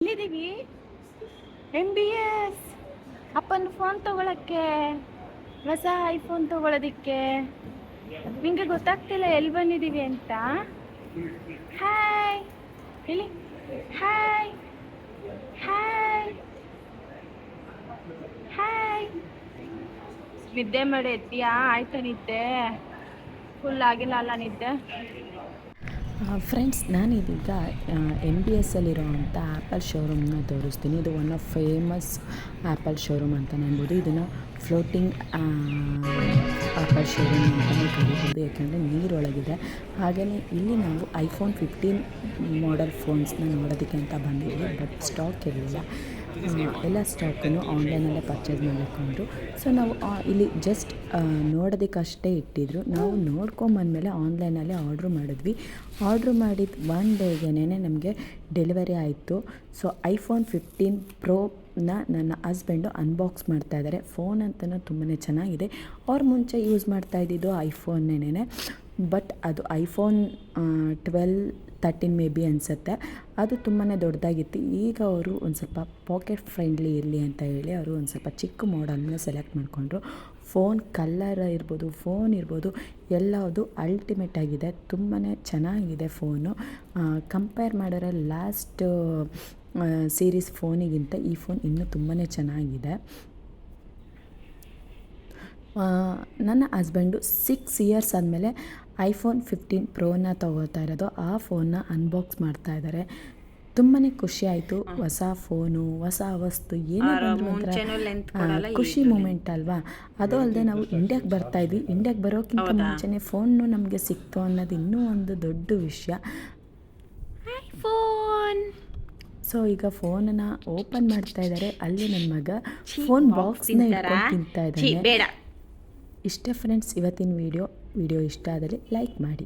ಎಲ್ಲಿದ್ದೀವಿ? MBS ಅಪ್ಪನ phone ತಗೊಳಕ್ಕೆ, ಹೊಸ ಐಫೋನ್ ತಗೊಳ್ಳೋದಿಕ್ಕೆ. ನಿಂಗೆ ಗೊತ್ತಾಗ್ತಿಲ್ಲ ಎಲ್ಲಿ ಬಂದಿದ್ದೀವಿ ಅಂತ. ಹಾಯ್ ಹೇಳಿ, ಹಾಯ್ ಹಾಯ್ ಹಾಯ್. ನಿದ್ದೆ ಮಾಡಿ ಎತ್ತೀಯಾ? ಆಯ್ತಾ ನಿದ್ದೆ? ಫುಲ್ ಆಗಿಲ್ಲ ಅಲ್ಲ ನಿದ್ದೆ? ಫ್ರೆಂಡ್ಸ್, ನಾನಿದೀಗ MBS ಅಲ್ಲಿರೋವಂಥ ಆ್ಯಪಲ್ ಶೋರೂಮ್ನ ತೋರಿಸ್ತೀನಿ. ಇದು one of famous apple showroom ಅಂತಲೇ ಅನ್ಬೋದು. ಇದನ್ನು ಫ್ಲೋಟಿಂಗ್ ಆ್ಯಪಲ್ ಶೋರೂಮ್ ಅಂತಲೇ ಕರಿಬೋದು, ಯಾಕೆಂದರೆ ನೀರೊಳಗಿದೆ. ಹಾಗೆಯೇ ಇಲ್ಲಿ ನಾವು iPhone 15 ಮಾಡೆಲ್ ಫೋನ್ಸ್ನ ನೋಡೋದಕ್ಕೆ ಅಂತ ಬಂದಿದ್ವಿ. ಬಟ್ ಸ್ಟಾಕ್ ಇರಲಿಲ್ಲ. ಎಲ್ಲ ಸ್ಟಾಕನ್ನು ಆನ್ಲೈನಲ್ಲೇ ಪರ್ಚೇಸ್ ಮಾಡಬೇಕು ಅಂದರು. ಸೊ ನಾವು ಇಲ್ಲಿ ಜಸ್ಟ್ ನೋಡೋದಕ್ಕಷ್ಟೇ ಇಟ್ಟಿದ್ರು. ನಾವು ನೋಡ್ಕೊಂಬಂದಮೇಲೆ ಆನ್ಲೈನಲ್ಲೇ ಆರ್ಡ್ರ್ ಮಾಡಿದ್ವಿ. ಆರ್ಡ್ರ್ ಮಾಡಿದ 1 ಡೇಗೇನೆ ನಮಗೆ ಡೆಲಿವರಿ ಆಯಿತು. ಸೊ iPhone 15 ಪ್ರೋನ ನನ್ನ ಹಸ್ಬೆಂಡು ಅನ್ಬಾಕ್ಸ್ ಮಾಡ್ತಾಯಿದ್ದಾರೆ. ಫೋನ್ ಅಂತಲೂ ತುಂಬಾ ಚೆನ್ನಾಗಿದೆ. ಅವ್ರು ಮುಂಚೆ ಯೂಸ್ ಮಾಡ್ತಾಯಿದ್ದಿದ್ದು ಐಫೋನ್ನೇನೆ, ಬಟ್ ಅದು iPhone 12, 13 ಮೇ ಬಿ ಅನಿಸುತ್ತೆ. ಅದು ತುಂಬಾ ದೊಡ್ಡದಾಗಿತ್ತು. ಈಗ ಅವರು ಒಂದು ಸ್ವಲ್ಪ ಪಾಕೆಟ್ ಫ್ರೆಂಡ್ಲಿ ಇರಲಿ ಅಂತ ಹೇಳಿ ಅವರು ಒಂದು ಸ್ವಲ್ಪ ಚಿಕ್ಕ ಮಾಡೆಲ್ನ ಸೆಲೆಕ್ಟ್ ಮಾಡಿಕೊಂಡ್ರು. ಫೋನ್ ಕಲ್ಲರ್ ಇರ್ಬೋದು, ಫೋನ್ ಇರ್ಬೋದು, ಎಲ್ಲವುದು ಅಲ್ಟಿಮೇಟ್ ಆಗಿದೆ. ತುಂಬಾ ಚೆನ್ನಾಗಿದೆ ಫೋನು. ಕಂಪೇರ್ ಮಾಡಿದ್ರೆ ಲಾಸ್ಟ್ ಸೀರೀಸ್ ಫೋನಿಗಿಂತ ಈ ಫೋನ್ ಇನ್ನೂ ತುಂಬಾ ಚೆನ್ನಾಗಿದೆ. ನನ್ನ ಹಸ್ಬೆಂಡು 6 ಇಯರ್ಸ್ ಆದಮೇಲೆ iPhone 15 ಪ್ರೋನ ತೊಗೋತಾ ಇರೋದು. ಆ ಫೋನ್ನ ಅನ್ಬಾಕ್ಸ್ ಮಾಡ್ತಾ ಇದ್ದಾರೆ. ತುಂಬಾ ಖುಷಿ ಆಯಿತು. ಹೊಸ ಫೋನು, ಹೊಸ ವಸ್ತು ಏನೇ ಬಂದರೂ ಒಂಥರ ಖುಷಿ ಮೂಮೆಂಟ್ ಅಲ್ವಾ. ಅದು ಅಲ್ಲದೆ ನಾವು ಇಂಡಿಯಾಗೆ ಬರ್ತಾಯಿದ್ವಿ. ಇಂಡಿಯಾಗೆ ಬರೋಕ್ಕಿಂತ ಮುಂಚೆನೇ ಫೋನು ನಮಗೆ ಸಿಕ್ತು ಅನ್ನೋದು ಇನ್ನೂ ಒಂದು ದೊಡ್ಡ ವಿಷಯ. ಫೋನ್ ಸೊ ಈಗ ಫೋನನ್ನು ಓಪನ್ ಮಾಡ್ತಾ ಇದ್ದಾರೆ. ಅಲ್ಲಿ ನನ್ನ ಮಗ ಫೋನ್ ಬಾಕ್ಸ್ನ ಇಟ್ಕೊಂಡು ತಿಂತಾ ಇದ್ದಾನೆ. ಇಷ್ಟೇ ಫ್ರೆಂಡ್ಸ್ ಇವತ್ತಿನ ವಿಡಿಯೋ ಇಷ್ಟ ಆದಲ್ಲಿ ಲೈಕ್ ಮಾಡಿ.